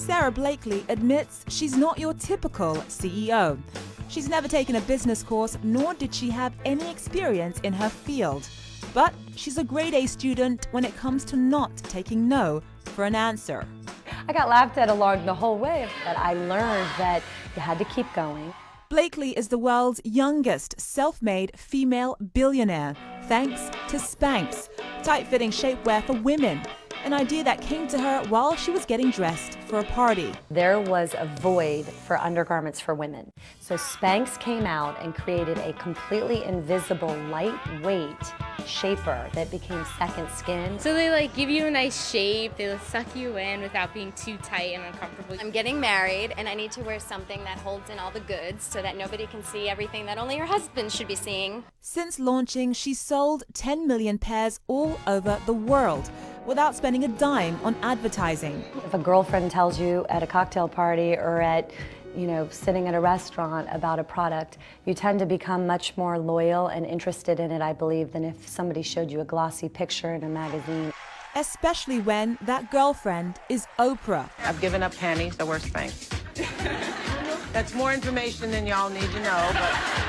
Sara Blakely admits she's not your typical CEO. She's never taken a business course, nor did she have any experience in her field. But she's a grade A student when it comes to not taking no for an answer. I got laughed at along the whole way, but I learned that you had to keep going. Blakely is the world's youngest self-made female billionaire, thanks to Spanx, tight-fitting shapewear for women, an idea that came to her while she was getting dressed for a party. There was a void for undergarments for women. So Spanx came out and created a completely invisible, lightweight shaper that became second skin. So they give you a nice shape, they suck you in without being too tight and uncomfortable. I'm getting married and I need to wear something that holds in all the goods so that nobody can see everything that only your husband should be seeing. Since launching, she's sold 10 million pairs all over the world without spending a dime on advertising. If a girlfriend tells you at a cocktail party or at sitting at a restaurant about a product, you tend to become much more loyal and interested in it, I believe, than if somebody showed you a glossy picture in a magazine. Especially when that girlfriend is Oprah. I've given up panties, so wear Spanx. That's more information than y'all need to know, but...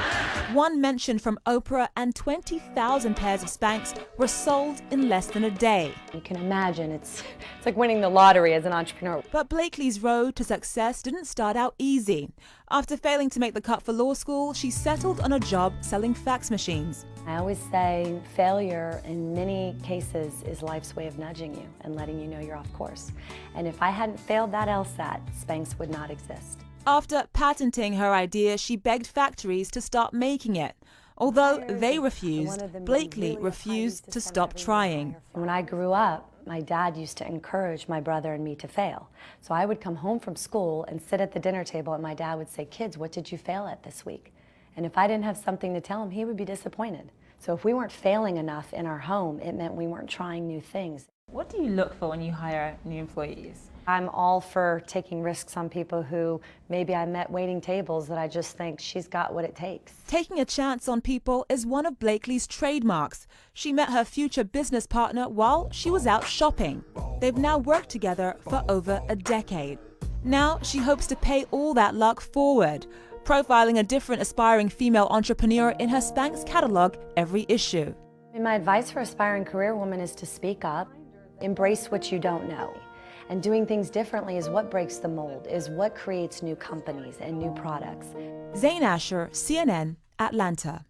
One mention from Oprah and 20,000 pairs of Spanx were sold in less than a day. You can imagine it's like winning the lottery as an entrepreneur. But Blakely's road to success didn't start out easy. After failing to make the cut for law school, she settled on a job selling fax machines. I always say failure in many cases is life's way of nudging you and letting you know you're off course. And if I hadn't failed that LSAT, Spanx would not exist. After patenting her idea, she begged factories to start making it. Although they refused, Blakely refused to stop trying. When I grew up, my dad used to encourage my brother and me to fail. So I would come home from school and sit at the dinner table and my dad would say, "Kids, what did you fail at this week?" And if I didn't have something to tell him, he would be disappointed. So if we weren't failing enough in our home, it meant we weren't trying new things. What do you look for when you hire new employees? I'm all for taking risks on people who maybe I met waiting tables that I just think she's got what it takes. Taking a chance on people is one of Blakely's trademarks. She met her future business partner while she was out shopping. They've now worked together for over a decade. Now she hopes to pay all that luck forward, profiling a different aspiring female entrepreneur in her Spanx catalog every issue. My advice for aspiring career women is to speak up, embrace what you don't know. And doing things differently is what breaks the mold, is what creates new companies and new products. Zain Asher, CNN, Atlanta.